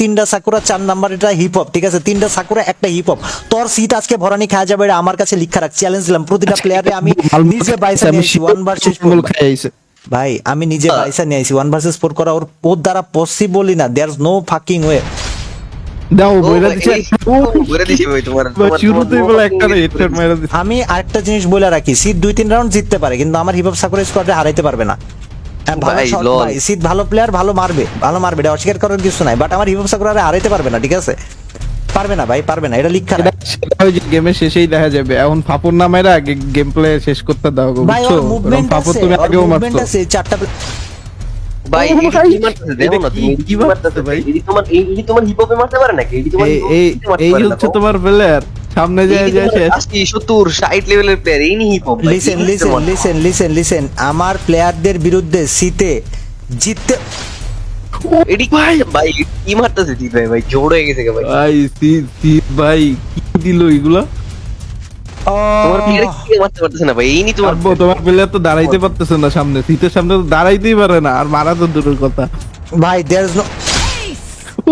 তিনটা sakura, 4 number এটা hip hop, ঠিক আছে? তিনটা সাকুরা একটা হিপ হপ, তোর সিট আজকে ভরানি খাওয়া যাবে, এটা আমার কাছে লিখা রাখ, চ্যালেঞ্জ দিলাম প্রতিটা প্লেয়ারে। আমি নিজে বাইসা নিয়ে আইছি 1 ভার্সেস 4 ভাই, আমি নিজে বাইসা নিয়ে আইছি 1 ভার্সেস 4 করা ওর দ্বারা পসিবলই না, there is no fucking way. দাও বইরা দিছে, বইরা দিছি ভাই তোমার শুরুতেই বলে একটা হেডশট মাইরা দিছে। আমি আরেকটা জিনিস বলে রাখি, সিট 2-3 রাউন্ড জিততে পারে, কিন্তু আমার হিপ হপ সাকুরা স্কোয়াডে হারাইতে পারবে না। ভালো ভাই, শট লল। ভাই, সিট ভালো প্লেয়ার, ভালো মারবে, এটা অস্বীকার করার কিছু নাই, বাট আমার হিপ হপ সাকুরা হারাইতে পারবে না, ঠিক আছে? পারবে না ভাই, পারবে না, এটা লিখা রাখ। সেটা ওই যে গেমের শেষেই দেখা যাবে। এখন ফাপড় নামের আগে গেম প্লে শেষ করতে দাও গো, ভাই বুঝছো? ওর মুভমেন্ট ফাপড় আছে, তুমি ওর আগেও মুভমেন্ট মারছো। আছে, চারটা ভাই ও এটা ভাই, কি মারতেছে দেখো না তুমি, এটা কি কি মারতেছে মারতেছে ভাই? ভাই? এই তোমার হিপ হপে মারতে পারে নাকি? এই তোমার এই hip hop এই এ মারতে এই পারে না, হচ্ছে বাবা। তোমার প্লেয়ার, সামনে যায় এই যায় তোমার শেষ। 80 70 60 লেভেলের প্লেয়ার, এই নি হিপ হপ। লিসেন, আমার প্লেয়ারদের বিরুদ্ধে সিতে জিততে এডি ভাই ভাই কি মারতেছে ঠিক ভাই, ভাই জোর হয়ে গেছে ভাই। ভাই সি ভাই কি দিল এগুলা? তোমার প্লেয়ার কি মারতে পারতেছে না ভাই, এই নি তোমার আব্বু, তোমার প্লেয়ার তো দাঁড়াইতে পারতেছে না সামনে, সিটের সামনে তো দাঁড়াইতেই পারে না, আর মারা তো দূরের কথা। ভাই দেয়ার ইজ নো,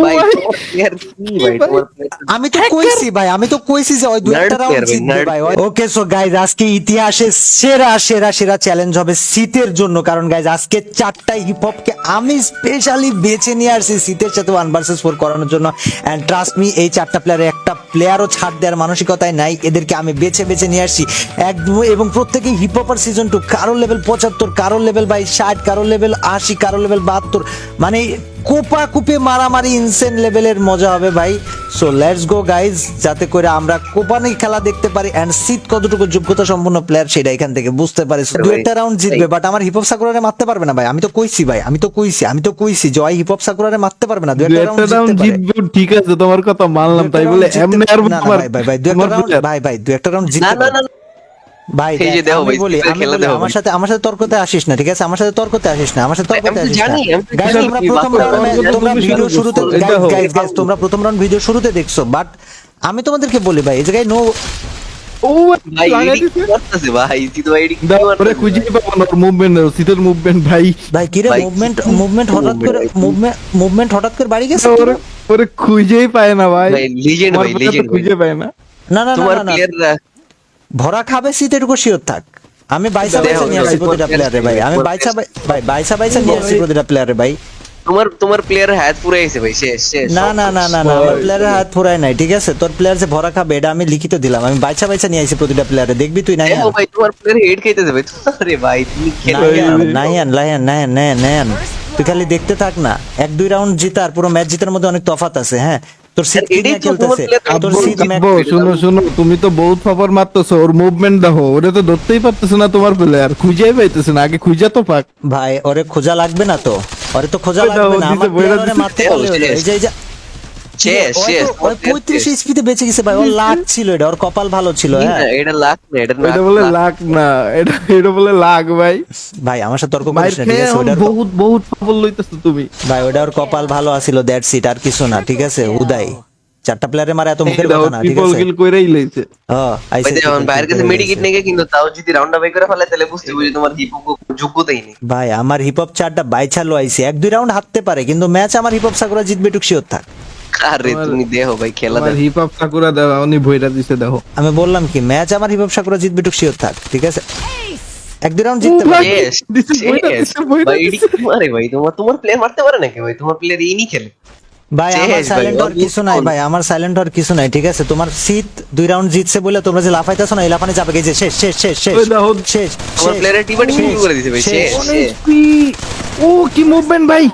ভাই ভাই, তোমার প্লেয়ার কি ভাই, তোমার player- আমি তো কইছি ভাই, আমি তো কইছি যে ওই দুই Nerd একটা রাউন্ড player ভাই, জিতবে nerd ভাই। player। ওকে সো গাইজ, আজকে ইতিহাসে সেরা সেরা সেরা চ্যালেঞ্জ হবে সিটের জন্য, কারণ গাইজ আজকে 4টা হিপ হপকে আমি স্পেশালি বেছে নিয়ে আসছি সিটের সাথে 1 ভার্সেস 4 করানোর জন্য। এন্ড ট্রাস্ট মি, এই 4টা প্লেয়ারে একটা প্লেয়ারও ছাড় দেওয়ার মানসিকতায় নাই, এদেরকে আমি বেছে বেছে নিয়ে আসছি একদম। এবং প্রত্যেকেই হিপ হপার সিজন 2, কারোর লেভেল 75, কারোর লেভেল ভাই 60, কারোর লেভেল 80, কারোর লেভেল 72, মানে কোপা কুপে মারামারি ইনসেন লেভেলের মজা হবে ভাই। সো লেটস গো গাইজ, যাতে করে আমরা কোপানি খেলা দেখতে পারি এন্ড সিট কতটুকু যোগ্যতা সম্পন্ন প্লেয়ার সেটা এখান থেকে বুঝতে পারি। So, দুই একটা রাউন্ড জিতবে, বাট আমার হিপ হপ সাকুরারে মারতে পারবে না ভাই। আমি তো কইছি ভাই, আমি তো কইছি জয় হিপ হপ সাকুরারে মারতে পারবে না, দুই একটা রাউন্ড একটা রাউন্ড জিততে পারে। জিতবে, ঠিক আছে তোমার কথা মানলাম, তাই বলে এমনি আর না, না, ভাই ভাই দুই একটা রাউন্ড, ভাই দুই একটা রাউন্ড না জিততে না পারে। না ভাই এই যে দেখ, দেখো আমি ভাই, বলি সিটের খেলা দেখো আমার ভাই। সাথে তর্কতে আসিস না, ঠিক আছে? আমার সাথে তর্কতে আসিস না, আমার সাথে তর্কতে আমি তো আসিস না। জানি, আমি তো Guys, জানি, তোমরা তুমি প্রথম বাস্তব রাউন্ড, জানো, তোমরা তুমি ভিডিও শুরু শুরুতে করছো, এটা হোক। গাইস তোমরা প্রথম রাউন্ড ভিডিও শুরুতে দেখছো, বাট আমি তোমাদেরকে বলি ভাই, এই জায়গায় নো ও ভাই লাগাই এডি দিছে। কি মারতেছে ভাই, সিট ভাই এডি কি দাও, ওরে মারতেছে? খুঁজে পাবো না, মুভমেন্ট সিটের মুভমেন্ট ভাই। ভাই কি রে ভাই, মুভমেন্ট হঠাৎ করে মুভমেন্ট হঠাৎ করে বাড়ি গেছে। ওরে ওরে খুঁজেই পায় না ভাই, ভাই লিজেন্ড তোমার ভাই, player তো লিজেন্ড খুঁজে পায় না। না না না তোমার না, না প্লেয়াররা ভরা খাবে সিট, এটুকু শিওর থাক। আমি বাইসা দেখো, নিয়ে আসছি দেখো, প্রতিটা তোমার প্লেয়ারে ভাই, আমি বাইসা নিয়ে আসছি প্রতিটা প্লেয়ারে ভাই। তোমার প্লেয়ার হাত পুরো এসে ভাই, শেষ শেষ না সব না শেষ। না না না, আমার প্লেয়ারের হাত ফুরায় নাই, ঠিক আছে? তোর প্লেয়ার যে ভরা খাবে এটা আমি লিখিত দিলাম, আমি বাইসা নিয়ে আইছি প্রতিটা প্লেয়ারে, দেখবি তুই। নাই দেখো ভাই তোমার প্লেয়ার হেড খাইতেছে ভাই, আরে ভাই তুমি খেলে নাইয়ান তুই খালি দেখতে থাক না, 1-2 রাউন্ড জিতার পুরো ম্যাচ জিতার মধ্যে অনেক তফাৎ আছে। হ্যাঁ, তোর সিট কি এটাই নিয়ে তো তোমার খেলতেছে, player তোর সিট আব্বু, শুনো তুমি তো বহুত ফাফর মারতেছো, ওর মুভমেন্ট দেখো, ওরে তো ধরতেই পারতেছে না তোমার প্লেয়ার, খুঁজেই পাইতেছে না, আগে খুঁজে তো পাক। ভাই ওরে খোঁজা লাগবে না তো, ওরে তো খোঁজা ওই লাগবে দাও, না, দিছে, আমার বইরা player ওরে দিছে। মারতে পারলে হলো। এই যে শেষ শেষ ওই 35 এইচপিতে বেঁচে গেছে ভাই, ওর লাক ছিল, এটা ওর কপাল ভালো ছিল। হ্যাঁ এটা লাখ না, এটা এটা বলে লাখ না, এটা বলে লাখ ভাই। ভাই আমার সাথে তর্ক মাইর করিস না, ঠিক খেয়ে আছে? এখন ওটার বহুত ফাফর লইতেছো তুমি। ভাই ওটা ওর কপাল ভালো আছিল, দ্যাটস ইট, আর কিছু না, ঠিক আছে? উদয় 4টা প্লেয়ারে মারে এত মুখের কথা না, ঠিক ট্রিপল আছে? কিল কইরাই লইছে। হ্যাঁ ভাই আইছে দেখো বাইরের কাছে মেডিকেট নেগে, কিন্তু তাও যদি রাউন্ড আপ করে ফেলে তাহলে বুঝতে বুঝি তোমার হিপ যোগ্যতাই নেই। ভাই আমার হিপ হপ 4টা বাইছালো আইছে, 1-2 রাউন্ড হারতে পারে, কিন্তু ম্যাচ আমার হিপ হপ সাকুরা জিতবে টুক শিওর থাক। আরে তুমি দেখো ভাই খেলা তোমার দেখো। হিপ হপ সাকুরা দাও, উনি ভইরা দিছে দেখো। আমি বললাম কি, ম্যাচ আমার হিপ হপ সাকুরা জিতবে টুক শিওর থাক, ঠিক আছে? 1-2 রাউন্ড জিততে ও পারে। ভাই, শেষ দিছে, বইটা শেষ দিছে, বইটা ভাই এডি দিছে। কি মারে ভাই, তোমার প্লেয়ার মারতে পারে নাকি ভাই? তোমার প্লেয়ার এই নি খেলে ভাই আমার শেষ ভাই, সাইলেন্ট হওয়ার অদ্ভুত কিছু নাই ফোন। ভাই, আমার সাইলেন্ট হওয়ার কিছু নাই, ঠিক আছে? তোমার সিট 2 রাউন্ড জিতছে বলে তোমরা যে লাফাইতেছো না, এই লাফানি যাবে, এই যে শেষ শেষ শেষ শেষ ওই দেখো, শেষ তোমার প্লেয়ারের টিমটা শুরু করে দিছে ভাই, শেষ শেষ। ও কি মুভমেন্ট ভাই,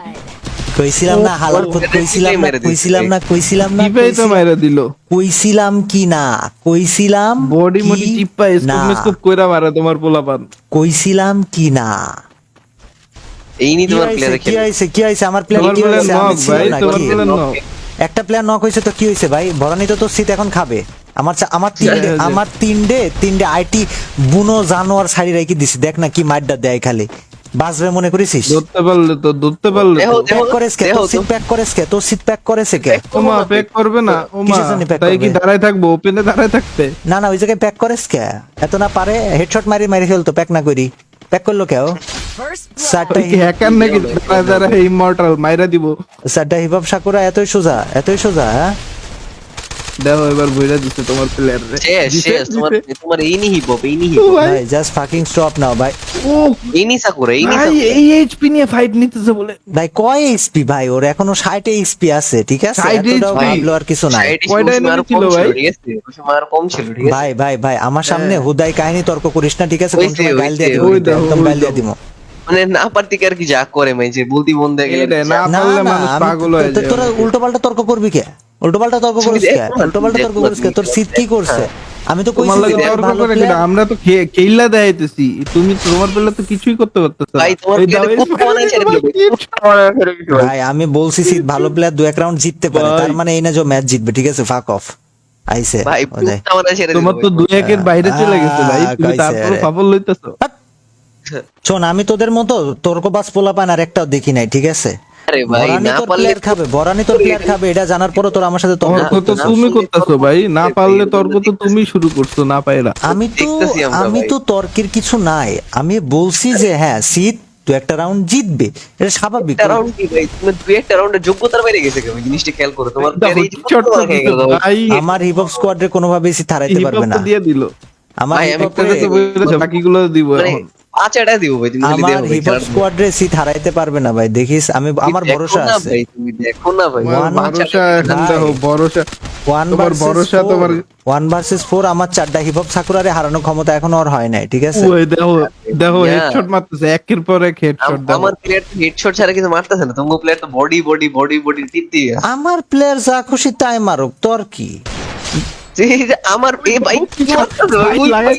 কইছিলাম না হালার খুদ, কইছিলাম না টিপাই তো মাইরা দিল। কইছিলাম কি না, কইছিলাম বডি কি মডি টিপা না, স্কোপ কইরা মারে তোমার পোলাপান। কইছিলাম কি না। এই নি কি তোমার হইছে, প্লেয়ার কি খেলে হইছে, কি হইছে? আমার প্লেয়ার তোমার কি প্লেয়ার হইছে? নক আমি ভাই, ছিলাম না তোমার কি? Player knock. একটা প্লেয়ার নক হইছে তো কি হইছে ভাই? ভরানি তো তোর সিট এখন খাবে। আমার তিনটে আইটি বুনো জানোয়ার সারি রাখি দিছি, দেখ না কি মাইরটা দেয়, খালি বাজবে মনে করিস? ধরতে পারলে তো। দেখো, প্যাক করেস কে? দেখো, তোর সিট প্যাক করেস কে? তোর সিট প্যাক করেছে কে? ওমা প্যাক করবে না, ওমা কিসের জন্য pack তাই কি করবে? দাঁড়ায় থাকবো, ওপেনে দাঁড়ায় থাকতে? না না, ওই জায়গায় প্যাক করেস কে? এত না পারে হেডশট মারি ফেলতো, প্যাক না করি। প্যাক করলো কেউ? চারটা ওই কি হ্যাকার নাকি যারা ইমমর্টাল মাইরা দিব? চারটা হিপ হপ সাকুরা এতই সোজা হ্যাঁ? দেখো এবার বইরা দিছে তোমার প্লেয়ার রে। শেষ তোমার ইনি হিপ হপ ভাই জাস্ট ফাকিং স্টপ নাও ভাই। ও ইনি সাকুরা ভাই এই এইচপি নিয়ে ফাইট নিতেছে বলে। ভাই কয় এইচপি ভাই, ওর এখনো 60 এইচপি আছে, ঠিক আছে? 60 এতটাও HP ভাবলো আর কিছু নাই। কয়টা enemy ছিল ভাই? ঠিক আছে ওই সময় আর কম ছিল, ঠিক আছে ভাই আমার সামনে হুদাই কাহিনী তর্ক করিস না, ঠিক আছে? কোন হইছে, সময় গাল দিয়ে হইছে, দিব, ওই দেখো, একদম ওই গাল দিয়ে দেখো। দিব। মানে না পারতে কি আর কি যা করে মাইছে বলতি মন দিয়ে গেলে এইটা না না পারলে না মানুষ আমি পাগল হয়ে যায়। তোরা উল্টো পাল্টা তর্ক করবি কে? উল্টো পাল্টা তর্ক তুমি করিস কে? দেখো না, উল্টো পাল্টা তর্ক দেখো না, করিস কে? তোর তুমি সিট কি করছে? আমি তো তোমার কইছি লাগে যে তর্ক ভালো করে player। কিনা, আমরা তো কেইলা দেখাইতেছি, তুমি তোমার পেলে তো কিছুই করতে পারতেছ না। ভাই তোমার এই প্লেয়ারে দাও, কত মানে ছেড়ে দিল ভাই আমি বলছি সিট ভালো প্লেয়ার, দু এক রাউন্ড জিততে পারে, ভাই। তার মানে এই না যে ম্যাচ জিতবে, ঠিক আছে? ফাক অফ আইছে ভাই ওদের। পুরো মানে ছেড়ে দিল তোমার তো 2-1 বাইরে চলে গেছে ভাই, তুমি কইছে তারপর রে। ফাফল লইতেছো। শোন, আমি তোদের মতো তর্কবাজ পোলাপান আর একটাও দেখি নাই, ঠিক আছে? আরে ভাই বরানি না তোর পারলে প্লেয়ার খাবে, বরানি তোর প্লেয়ার খাবে, এটা জানার পরও তোর আমার সাথে তর্ক তর্ক তো করতেছিস। তুমি আসলে করতেছো তর্ক ভাই, না করতে পারলে ভাই, তর্ক তো তুমি শুরু করছো না পাইরা। দেখতেছি আমরা আমি ভাই। তো তর্কের কিছু নাই, আমি বলছি যে হ্যাঁ সিট দু একটা রাউন্ড জিতবে, এটা স্বাভাবিক। একটা রাউন্ড কি ভাই, তুমি দুই একটা রাউন্ডে যোগ্যতার বাইরে গেছে কেউ, জিনিসটা খেয়াল করো তোমার দেখো, player এই যে চট কত করে খেয়ে গেল দিছে ভাই। ভাই, আমার হিপ হপ স্কোয়াডে কোনোভাবেই সিট হারাইতে hip hop পারবে তো না। দিয়ে দিল। আমার ভাই, হিপ আমি হপ একটা তো বলেছে, বাকিগুলো দিব মানে এখন। 5 দিব ভাই, তুমি খালি আমার দেখো ভাই, হিপ হপ খেলার মধ্যে। স্কোয়াডে সিট হারাইতে পারবে না ভাই, দেখিস আমার তুমি ভরসা দেখো না আছে। ভাই, তুমি দেখো না ভাই তোমার one ভরসা এখন ভাই। দেখো, ভরসা তোমার ভরসা তোমার। 1 ভার্সেস 4 আমার চারটা হিপ হপ সাকুরারে হারানোর ক্ষমতা এখনো আর হয় নাই, ঠিক আছে? ওই দেখো দেখো Yeah. হেডশট মারতেছে, একের পর এক হেডশট। দেখো আমার প্লেয়ার তো হেডশট ছাড়া কিছু মারতেছে না, তোমার প্লেয়ার তো বডি টিপ দিয়ে আমার প্লেয়ার যা খুশি তাই মারুক, তোর কি? আমার এ ভাই কি মারতেছে ভাই, ওই ভাই,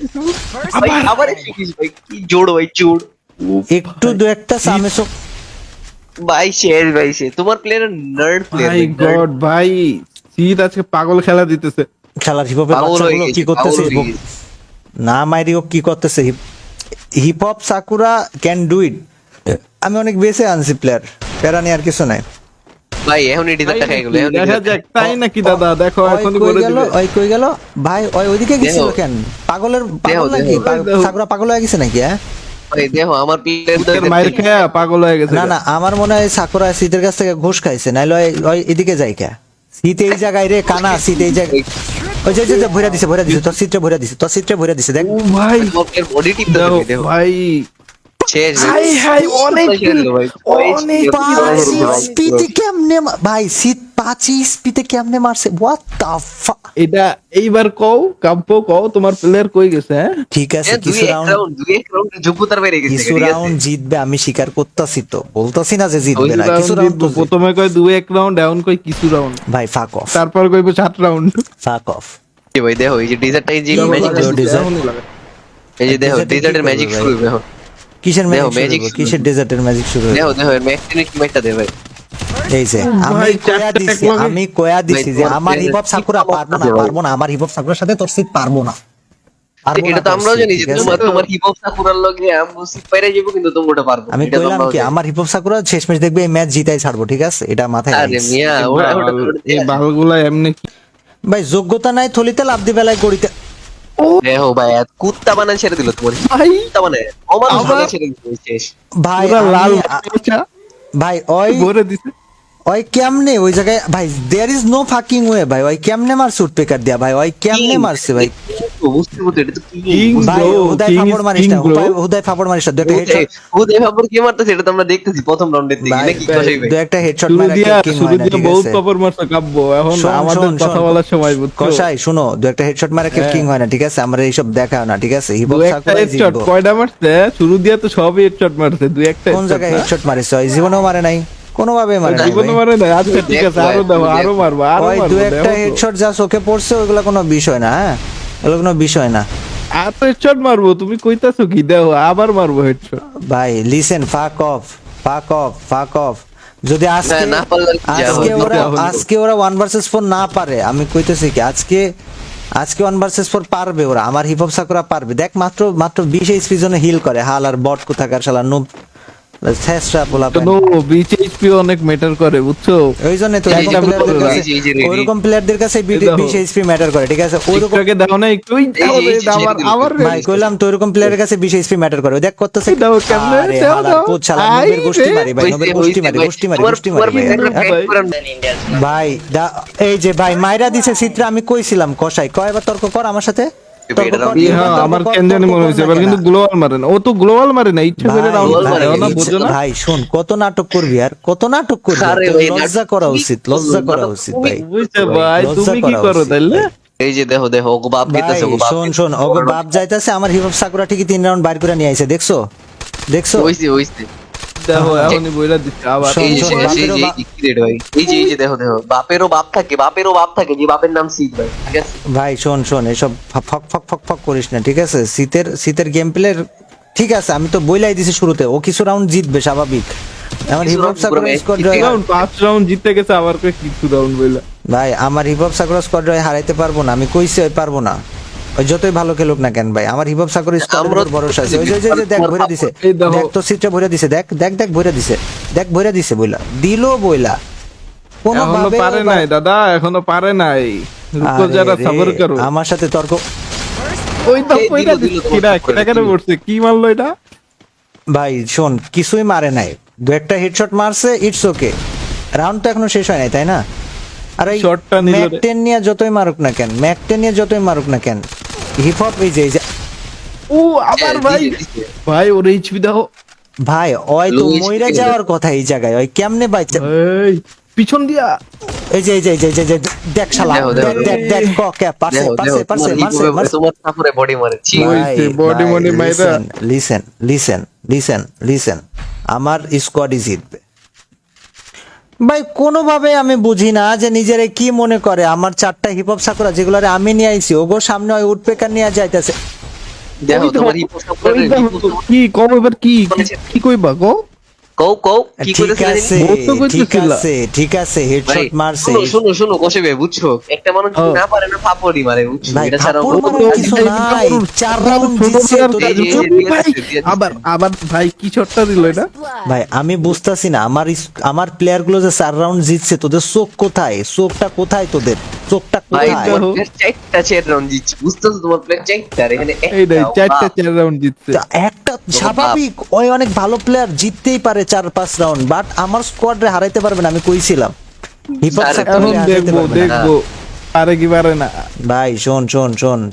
ভাই আবার এসে গেছে ভাই, কি জোড় ভাই জোড় একটু দু একটা সামেসো। ভাই শেষ ভাই শেষ, তোমার প্লেয়ার নার্ড প্লেয়ার মাই গড ভাই, শীত আজকে পাগল খেলা দিতেছে। খেলার হিপ হপের পাগল হয়ে বাচ্চাগুলো গেছে, কি করতেছে? পাগল হয়ে গেছে। না মাইরিও কি করতেছে? Hip hop sakura can do it. আমি অনেক বেশি আনছি প্লেয়ার, প্যারা নিয়ে আর কিছু নাই। ভাই এখন এই ডিজারটা খেয়ে গেল, এখন দেখা যাক, তাই নাকি দাদা? দেখো ওই এখন কই করে গেল, দিবে। ওই কই গেল ভাই? ওই ওইদিকে গেছিল দেখো। কেন? পাগল দেখো, নাকি? দেখো। সাকুরা পাগল হয়ে গেছে নাকি? হ্যাঁ ভাই দেখো আমার বুকের প্লেয়ার মাইর খেয়া পাগল হয়ে গেছে। না আমার মনে হয় সাকুরা শীতের কাছ থেকে ঘুষ খাইছে, নাইলে ওই এদিকে যাই কে? শীত এই জায়গায় রে, কানা শীত এই জায়গায়। ওই যে ভরে দিছে তোর সিটে ভরে দিছে দেখ। ও ভাই বডি টিপ দেখো দেখো ভাই, শেষ হাই হাই, অনেক ছেড়ে দিল ভাই, অনেক পাঁচ স্পিতে কেমনে ভাই শীত 5 স্পিতে কেমনে মারছে? What the fuck? এটা এইবার কও, কাম্পো কও, তোমার প্লেয়ার কই গেছে? হ্যাঁ ঠিক আছে, কিছু রাউন্ড যোগ্যতার বাইরে গেছে, কিছু ঠিক আছে? রাউন্ড জিতবে, আমি স্বীকার করতেছি, তো বলতাছি না যে জিতবে ওই না, কিছু রাউন্ড রাউন্ড তো জিতবে। প্রথমে কয় 2-1 রাউন্ড, এখন কই কিছু রাউন্ড, ভাই ফাক অফ, তারপর কইবো 7 রাউন্ড। ফাক অফ। এই ভাই দেখো এই যে ডেজার্টটা, এই যে কি ম্যাজিক, বলো? desert? এই যে দেখো desert এ কি ডেজার্টের করবে ম্যাজিক ভাই? শুরু হবে এখন। কিসের দেখো, ম্যাজিক magic শুরু হবে? শুরু কিসের ডেজার্টের ম্যাজিক শুরু হবে? দেখো ম্যাক্সিনের টিমমেটটা দে ভাই, এই যে আমি ভাই, কয়া চারটে দিছি, একলগে। আমি কয়া দিছি যে তোমার আমার player হিপ হপ সাকুরা ঠিক পারবো না, আছে ভাই। পারবো না, আমার হিপ হপ সাকুরার সাথে তোর সিট পারবো না। পারবো এটা না তো তোর আমরাও seat, জানি যে ঠিক আছে? তোমার হিপ হপ সাকুরার লগে আমসি পাইরে যাবো, কিন্তু তুমি ওটা পারবো আমি এটা তো কইলাম আমরাও কি জানি। আমার হিপ হপ সাকুরা শেষমেশ দেখবে এই ম্যাচ জিতাই ছাড়বো, ঠিক আছে? এটা মাথায় আরে রাখিস। মিয়া এই বালগুলা এমনি কি? ভাই যোগ্যতা নাই থলিতে লাভ দি বেলায় গড়িতে। দেখো ভাই কুত্তা বানান ছেড়ে দিল তোমার, ভাই কুত্তা বানায় আমার আবার- বানান ছেড়ে দিল শেষ। ভাই পুরা লাল আমি- বাচ্চা ভাই ওই ভরে দিছে। ওই কেমনে ওই জায়গায় ভাই, there is no fucking way ভাই, ওই কেমনে মারছে উঠপেকার দিয়া ভাই, ওই কেমনে মারছে ভাই? বুঝতে বুঝতে এটা তো কি King ভাই bro, হুদাই king ফাপড় is মারিস king না, bro। হুদাই ফাপড় মারিস না, দু একটা হেডশট ও দেখাবর কি মারতেছে এটা তো আমরা দেখতেছি প্রথম রাউন্ডের দিকে, ভাই, নাকি কষাই ভাই? দু একটা হেডশট শুরু মারা দিয়া কিং শুরু হয় না, দিয়া ঠিক বহুত আছে? কভার মারছে কাব্য, এখন শোন, আমাদের শোন, কথা শোন। বলার সময় বুঝছো? কষাই শুনো, দু একটা হেডশট মারা কেউ হ্যাঁ। কিং হয় না, ঠিক আছে? আমরা এইসব দেখাও না, ঠিক আছে? হিপ দু হপ একটা সাকুরাই হেডশট জিতবো। কয়টা মারছে? শুরু দিয়া তো সবই হেডশট মারছে, দুই একটা কোন headshot জায়গায় না? হেডশট মারিস? ওই জীবনেও মারে নাই, কোনোভাবে মারে নাই জীবনে ভাই। মারে না। আচ্ছা ঠিক আছে, আরো দেখো, দেখো, আরো মারবো, আরো ওই মারবো, দু একটা দেখো তো। হেডশট যা চোখে পড়ছে ওইগুলো কোনো বিষয় না, হ্যাঁ এগুলো কোনো বিষয় না আর তো হেডশট মারবো, তুমি কইতাছো কি? দেখো আবার মারবো হেডশট। ভাই। লিসেন, ফাক অফ। যদি আজকে না পারলে আর কি আজকে যাবো? ওরা হলো। আজকে ওরা 1 ভার্সেস 4 না পারে, আমি কইতেছি কি আজকে 1 ভার্সেস 4 পারবে ওরা, আমার হিপ হপ সাকুরা পারবে। দেখ মাত্র 20 এইচপি জন্য হিল করে, হাল আর বট কোথাকার শালা নুব শেষরা বলা নো বিএইচপি অনেক ম্যাটার করে বুঝছো ওই জন্য তো এই যে ওইরকম প্লেয়ারদের কাছে বিশ এইচপি ম্যাটার করে, ঠিক আছে? ওইরকম টিকটকে দাও না একটু আমার ভাই কইলাম তো ওইরকম প্লেয়ারের কাছে 20 এইচপি ম্যাটার করে। দেখ করতেছে দাও কেমনে, আরে দাও, হালার দাও। পুত শালা, নবের গোষ্ঠী মারি ভাই, নবের গোষ্ঠী মারি, গোষ্ঠী মারি, গোষ্ঠী মারি ভাই। এই যে ভাই মাইরা দিছে চিত্রা, আমি কইছিলাম কষাই কয়, এবার তর্ক কর আমার সাথে, তর্ক কর, হ্যাঁ তর্ক আমার কর, কেন জানি তর্ক মনে কর হয়েছে না এবার কেন? কিন্তু গ্লোবাল মারে না, ও তো গ্লোবাল মারে না, ইচ্ছা করে ভাই, রাউন্ড global মারে মারে, না, বুঝছো না? ভাই শোন, কত নাটক করবি আর কত নাটক করবি, আরে তোর ভাই, লজ্জা করা উচিত, লজ্জা করা উচিত ভাই, বুঝছো ভাই লজ্জা তুমি কি করা করো উচিত তাইলে? এই যে দেখো দেখো ওগো বাপ ভাই গেতেছে ওগো বাপ শোন শোন, ওগো বাপ যাইতাছে, আমার হিপ হপ সাকুরা ঠিকই 3 রাউন্ড বাইর করে নিয়ে আইছে, দেখছো দেখছো? হইছে দেখো এখনই বইরা দিচ্ছে আবার শোন, এই যে শোন, এই যে বাপেরও এই কি রেড ভাই, এই যে দেখো দেখো বাপেরও বাপ থাকে যে বাপের নাম সিদ ভাই, ঠিক আছে? ভাই শোন শোন, এসব ফক ফক ফক ফক করিস না, ঠিক আছে? শীতের গেম প্লে ঠিক আছে, আমি তো বইলাই দিছি শুরুতে, ও কিছু রাউন্ড জিতবে স্বাভাবিক। আমার কিছু হিপ হপ round সাকুরা পুরো স্কোয়াড জিতবে। রাউন্ড 5 রাউন্ড জিতে গেছে আবার কই কিছু রাউন্ড বইলা ভাই, আমার হিপ হপ সাকুরা স্কোয়াড হারাইতে পারবো না, আমি কইছি ওই পারবো না, ওই যতই ভালো খেলুক না কেন ভাই, আমার হিপ হপ সাকুরা স্কোয়াডের আমরা উপর ভরসা আছে। ওই যে দেখ ভরে দিছে, এই দেখো। দেখ তো সিটটা ভরে দিছে, দেখ দেখ দেখ ভরে দিছে, দেখ ভরে দিছে, বইলা দিলো বইলা কোনো এখনো ভাবে পারে নাই দাদা, এখনো পারে নাই, রুকো যারা সবর করো। আমার সাথে তর্ক ওই তো এই কইরা দিল, দিল, দিচ্ছে কিরা তোমার কেন পড়ছে, কি মারলো এটা? ভাই শোন, কিছুই মারে নাই, দু একটা হেডশট মারছে, ইটস ওকে, রাউন্ড তো এখনো শেষ হয় নাই, তাই না? আর এই শটটা নিল রে। ম্যাক 10 নিয়ে যতই মারুক না কেন, ম্যাক 10 নিয়ে যতই মারুক না কেন, হিপ হপ এই যে ও আবার ভাই ভাই ওর এইচপি দাও ভাই, ওই তো Low HP মইরা কে যাওয়ার কথা এই জায়গায়, ওই কেমনে বাইচা, এই পিছন দিয়া এই যে দেখ শালা, দেখো, দেখো, দেখ দেখ দেখ কে পারছে দেখো পারছে দেখো পারছে, তোমার মারছে মারছে। তোমার তারপরে বডি মারে ছি ওই সে body money মাইরা। লিসেন, আমার স্কোয়াডই জিতবে ভাই। কোনোভাবে আমি বুঝি না যে নিজেরে কি মনে করে, আমার 4টা হিপ হপ সাকুরা যেগুলারে আমি নিয়ে আইছি, ওগো সামনে ওই উডপেকার নিয়ে যাইতেছে। দেখো ওই দেখো, তোমার হিপ ওই দেখো, কি কম এবার কি কইবা গো? কও কি ঠিক কইতেছে আছে বহুত তো কইতেছিলা। ঠিক আছে, হেডশট মারছে শুনো কোশে ভাই, বুঝছো একটা মানুষ যদি না পারে না ফাপড়ি মারে, বুঝছো? ভাই, এটা ছাড়া ফাপড় মারার কিছু নাই, 4 রাউন্ড জিতছে তোরা এই যে- চুপ। ভাই, আবার ভাই কি শটটা দিল এটা? ভাই আমি বুঝতাছি না, আমার প্লেয়ার গুলো যে 4 রাউন্ড জিতছে, তোদের চোখ কোথায়, চোখটা কোথায় তোদের, চোখটা ভাই কোথায়? তোমার প্লেয়ার চার রাউন্ড জিতছে, বুঝতেছো? তোমার প্লেয়ার চারটা, আর এখানে এই রে একটা, চারটা বাহ। 4 রাউন্ড জিতছে। তা একটা স্বাভাবিক, ওই অনেক ভালো প্লেয়ার জিততেই পারে 4-5 রাউন্ড, বাট আমার স্কোয়াডে হারাইতে পারবে না, আমি কইছিলাম হিপ হপ আরে সাকুরা এখন হারাইতে দেখবো পারবে না। দেখবো পারে কি পারে না। ভাই শোন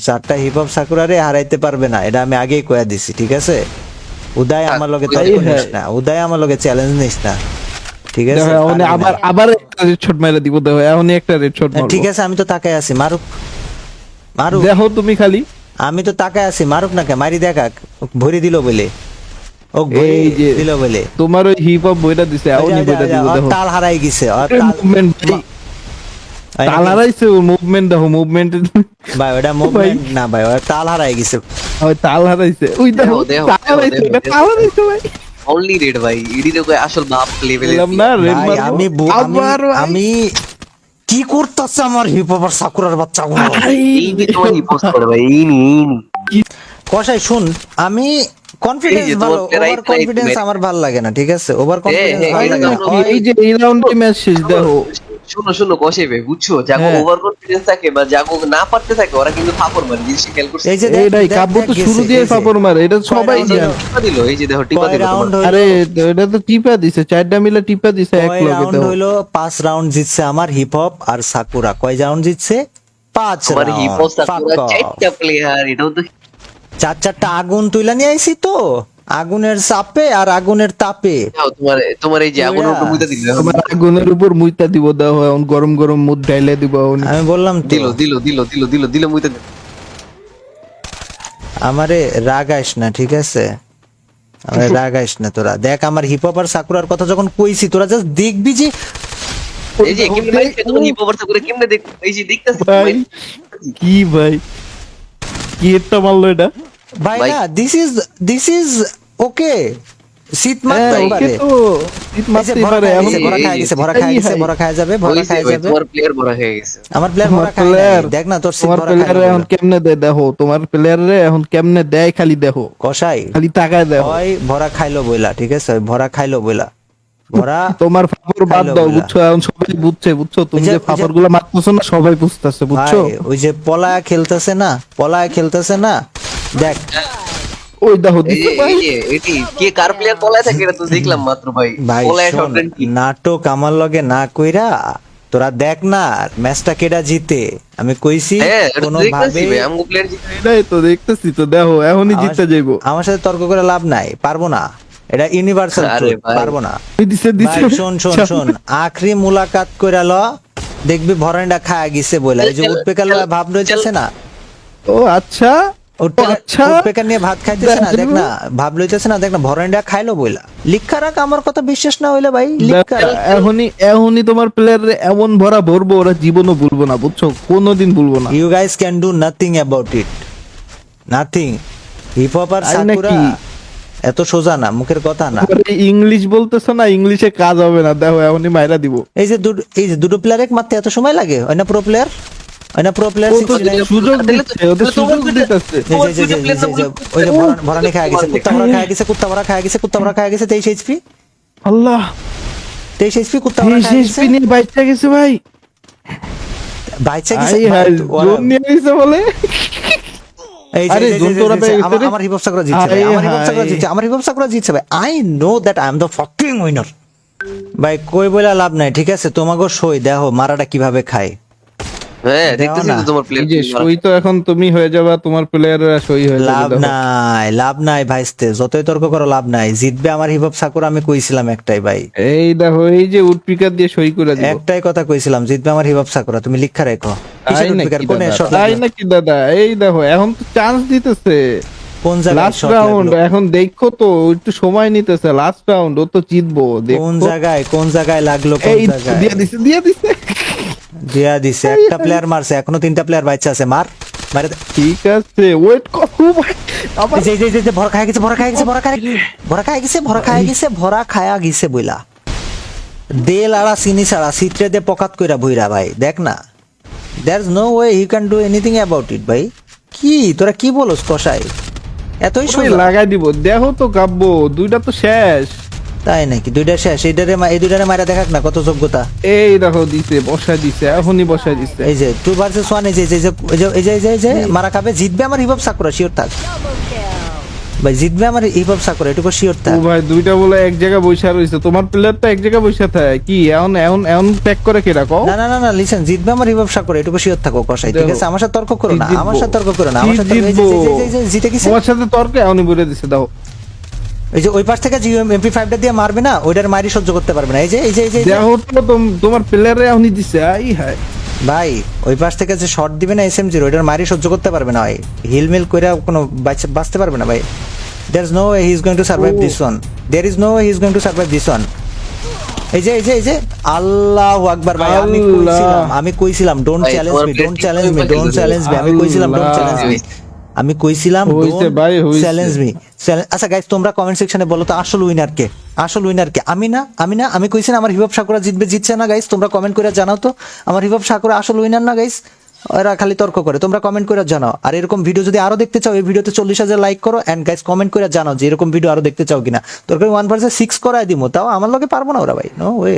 4টা হিপ হপ সাকুরারে হারাইতে পারবে না, এটা আমি আগেই কয়া দিছি, ঠিক আছে? উদয় আমার লগে তাই তর্ক হ্যাঁ। নিস না, উদয় আমার লগে চ্যালেঞ্জ নিস না, ঠিক আছে? দেখো এখন পারবি না। আবার একটা রেড শট মেরে দিব, দেখো এখনই একটা রেড শট মারবো। ঠিক আছে, আমি তো তাকায় আছি, মারুক দেখো তুমি খালি আমি তো তাকায় আছি, মারুক না কে, মারি দেখা, ভরি দিল বলে, ও ভরি এই যে দিল বলে, তোমার ওই হিপ হপ বইটা দিছে, এখনই বইটা দিব ওর দেখো। তাল হারাই গেছে, ওর তাল মুভমেন্ট তাল হারাইছে, ওর মুভমেন্ট দেখো, মুভমেন্ট ভাই ওটা মুভমেন্ট না ভাই, ওর তাল হারাই গেছে। ওই তাল হারাইছে, ওই দেখো দেখো, তাল হারাইছে, দেখো, এটা দেখো। তাল হারাইছে ভাই। অনলি রেড ভাই, এডিতে কই আসল বাপ লেভেলে বললাম না রেড ভাই মারবো। আমি আবার ভাই। আমি কি করতেছে আমার হিপ হপ আর সাকুরার বাচ্চাগুলো? এই যে তোমার হিপোস্ট করে ভাই, এই নি কষাই শুন, আমি কনফিডেন্স এই যে ভালো, তোমার player over right confidence right আমার ভালো লাগে না, ঠিক আছে? ওভার কনফিডেন্স হ্যাঁ, ভালো এই লাগে না। দেখো, ওই- এই যে এই রাউন্ডে ম্যাচ শেষ দেখো। শুনো কষে ভাই, বুঝছো? যাগো হ্যাঁ। ওভার কনফিডেন্স থাকে বা যাগো না পারতে থাকে, ওরা কিন্তু ফাপড় মারে, জিনিসটা খেয়াল করছে? এই যে এইটাই দেখ, কাব্য দেখ, তো গেছে, শুরু দিয়ে গেছে। ফাপড় মারে, এটা সবাই round জানে। হলো? টিপা দিল, এই যে দেখো টিপা কয় দিল তোমার। রাউন্ড হইলো? আরে এটা তো টিপা দিছে, 4টা মিলে টিপা দিছে এক কয় লগে রাউন্ড দেখো। হইলো? 5 রাউন্ড জিতছে আমার হিপ হপ আর সাকুরা। কয় রাউন্ড জিতছে? 5 তোমার রাউন্ড। হিপোস্ট পুরো চারটা প্লেয়ার, এটাও তো 4টা আগুন তুইলা নিয়ে আইছি তো, আগুনের চাপে আর আগুনের তাপে। তোমার এই যে আগুন ওরা- মুইতা দিল, তোমার আগুনের উপর মুইতা দিব দেখো, এখন গরম গরম মুদ ডাইলে দিব এখন। আমি বললাম তো, দিল মুইতা দিল। আমারে রাগাইস না, ঠিক আছে? আমারে রাগাইস না তোরা। দেখ আমার হিপ হপ আর সাকুরার কথা যখন কইছি, তোরা জাস্ট দেখবি যে এই যে কেমনে ভাই তোমার হিপোস্ট করে কেমনে দেখ, এই যে দেখতাছ ভাই কি ভাই কি একটা মারলো এটা? ভাই ভাই- না, দিস ইজ ওকে, শীত হ্যাঁ, মারতেই ওকে পারে। তো শীত এই যে মারতেই ভরা পারে খায় এখন গেছে, ভরা খায় গেছে, ভরা খায় গেছে, ভরা খায় যাবে, ভরা হইছে খায় ভাই, যাবে। তোমার প্লেয়ার ভরা হয়ে গেছে। আমার প্লেয়ার তোমার ভরা খায় নাই। প্লেয়ার দেখ না তোর শীত তোমার ভরা খায় প্লেয়ারে এখন কেমনে দেয় দেখো, তোমার প্লেয়ারে এখন কেমনে দেয় খালি দেখো, কষাই খালি তাকায় দেখো। হয় ভরা খাইলো বইলা, ঠিক আছে, ভরা খাইলো বইলা, ভরা তোমার ফাফর বাদ খাইলো দাও, বইলা। বুঝছো, এখন সবাই বুঝছে, বুঝছো, তুমি ওই যে- যে ফাফর গুলা মারতেছো না সবাই বুঝতেছে, বুঝছো। ভাই ওই যে পলায়া খেলতেছে না, পলায়া খেলতেছে না, দেখ ওই দেখো এই দিছে যে ভাই। এটি কে কার প্লেয়ার পলায় থাকে এটা তো দেখলাম মাত্র ভাই। ভাই পলায় শোন, শটগান কি? নাটক আমার লগে না কইরা তোরা দেখ না ম্যাচটা কেডা জিতে, আমি কইছি হ্যাঁ, এটা তো কোনো দেখতাছি ভাবে ভাই, আমগো প্লেয়ার জিতে। এটাই তো দেখতেছি তো, দেখো এখনই জিতে যাইবো। আমার সাথে তর্ক করে লাভ নাই, পারবো না, এটা ইউনিভার্সাল আরে ট্রুথ, ভাই। পারবো না। দিছে দিছে ভাই শোন শোন শোন, আখরি মুলাকাত কইরা ল, দেখবি ভরান্ডা খায়া গিছে বইলা, এই যে উঠপেকার লয়া ভাব রইতেছে না, ও আচ্ছা, আচ্ছা। উঠপেকার নিয়ে ভাত খাইতেছে না, দেখ না ভাব লইতেছে না, দেখ না ভরান্ডা খাইলো বইলা। লিখা রাখ, আমার কথা বিশ্বাস না হইলে ভাই লিখা রাখ। এখনই তোমার প্লেয়ার এমন ভরা ভরবো, ওরা জীবনও ভুলবো না, বুঝছো, কোনোদিন ভুলবো না। You guys can do nothing about it. Nothing. Hip hop আর তাই সাকুরা নাকি? এত সোজা না, মুখের কথা না। ইংলিশ বলতেছো না, ইংলিশে কাজ হবে না, দেখো এখনই মাইরা দিব। এই যে দুটো প্লেয়ারে মারতে এত সময় লাগে, হয় না প্রো প্লেয়ার, হয় না প্রো প্লেয়ার ও তো সুযোগ দিচ্ছে, ওদের সুযোগ দিতেছে। ওই যে ভরানি খায় গেছে, কুত্তা ভরা খায় গেছে, কুত্তা ভরা খায় গেছে, কুত্তা ভরা খায় গেছে, 23 এইচপি, আল্লাহ, 23 এইচপি, কুত্তা ভরা খায় গেছে, SSP নিয়ে বাইচা গেছে ভাই। বাইচা গেছে। আই হাই, জোন নিয়ে গেছে বলে। এই আরে যে জোন তো ওরা পেয়ে গেছে রে। আমার হিপ হপ সাকুরা জিতছে ভাই, আরে আমার হিপ হপ সাকুরা হাই। জিতছে, আমার হিপ হপ সাকুরা জিতছে ভাই। I know that I am the fucking winner. ভাই কই বইলা লাভ নাই, ঠিক আছে, তোমাকে সই দেখো মারাটা কিভাবে খায়। হ্যাঁ, দেখতেছি না। তো তোমার এই প্লেয়ার। যে সই তো এখন তুমি হয়ে যাবা, তোমার প্লেয়াররা সই হয়ে লাভ যাবে, দেখো। নাই, লাভ নাই ভাইস্তে, যতই তর্ক করো লাভ নাই, জিতবে আমার হিপ হপ সাকুরা, আমি কইছিলাম একটাই ভাই, এই দেখো, এই যে উডপিকার দিয়ে সই করে দিব। একটাই কথা কইছিলাম, জিতবে আমার হিপ হপ সাকুরা, তুমি লিখা রেখো। তাই কিসের নাকি উৎপিকার, কোনে দাদা? শট তাই লাগলো? নাকি দাদা? এই দেখো এখন তো চান্স দিতেছে, কোন জায়গায় লাস্ট শট রাউন্ড লাগলো? এখন দেখো তো, একটু সময় নিতেছে, লাস্ট রাউন্ড, ও তো জিতবো, কোন দেখো। জায়গায় লাগলো, কোন এই জায়গায় দিয়ে দিছে, দিয়ে দিছে। দিয়া দিছে, একটা প্লেয়ার মারছে, এখনো 3টা প্লেয়ার বাচ্চা আছে, মার মারে দে। ঠিক আছে, ওয়েট করো ভাই। আবার এই যে ভরা খায় গেছে, ভরা খায় গেছে, ভরা খায় ভরা খায় গেছে, ভরা খায় গেছে, ভরা খায়া গেছে বইলা। দেল আড়া চিনি ছাড়া সিটরে দে পকাত কইরা বইরা ভাই, দেখ না, there is no way he can do anything about it ভাই। কি তোরা কি বলস কসাই, এতই ওই সোজা? লাগাই দিব, দেখো তো কাব্য, দুইটা তো শেষ। তাই নাকি? দুইটা শেষ, এই দুইটারে মারা দেখাক না কত যোগ্যতা। এই দেখো দিছে, বসায় দিছে, এখনই বসায় দিছে। এই যে 2 ভার্সেস 1, এই যে মারা খাবে, জিতবে আমার হিপ হপ সাকুরা, শিওর থাক ভাই, জিতবে আমার হিপ হপ সাকুরা, এটুকু শিওর ও থাক। ভাই, দুইটা বলে এক জায়গায় বসে রইছে, তোমার প্লেয়ার তো এক জায়গায় বসে থাকে কি, এমন প্যাক করে কে রাখো। না লিসেন, জিতবে আমার হিপ হপ সাকুরা, এটুকু শিওর থাকো কসাই, ঠিক আছে? আমার সাথে তর্ক করো না, আমার সাথে তর্ক করো না, আমার সাথে জিতে গেছে। তোমার সাথে তর্কে এখনই বলে দিছে, দাও। এই যে ওই পাশ থেকে MP5টা দিয়ে মারবে না, ওইটার মারি সহ্য করতে পারবে না। এই যে দেখো তো তোমার প্লেয়ারে এখনই দিছে, আই হাই। ভাই ওই পাশ থেকে যে শট দিবে না SMG, ওইটার মারি সহ্য করতে পারবে না ভাই, হিলমিল কইরা কোনো বাঁচতে পারবে না ভাই। There is no way he is going to survive this one. There is no way he is going to survive this one. এই যে আল্লাহু আকবার ভাই, আমি কইছিলাম ডোন্ট ভাই, চ্যালেঞ্জ তোমার me, don't player challenge me, ঠিক ডোন্ট হয়ে চ্যালেঞ্জ মি, আমি কইছিলাম ডোন্ট চ্যালেঞ্জ মি, আমি কইছিলাম হইছে ভাই, হইছে। Challenge me. আচ্ছা গাইস, তোমরা কমেন্ট সেকশনে বলো তো আসল উইনার কে, আসল উইনার কে? আমি না, আমি কইছিলাম আমার হিপ হপ সাকুরা জিতবে, জিতছে না গাইস? তোমরা কমেন্ট করে জানাও তো, আমার হিপ হপ সাকুরা আসল উইনার না গাইস? ওরা খালি তর্ক করে, তোমরা কমেন্ট করে জানাও। আর এরকম ভিডিও যদি আরো দেখতে চাও, এই ভিডিওতে 40,000 লাইক করো, এন্ড গাইস কমেন্ট করে জানাও যে এরকম ভিডিও আরো দেখতে চাও কিনা। তোর 1 ভার্সেস 6 করায় দিমু, তাও আমার লগে পারবো না ওরা ভাই, নো ওয়ে।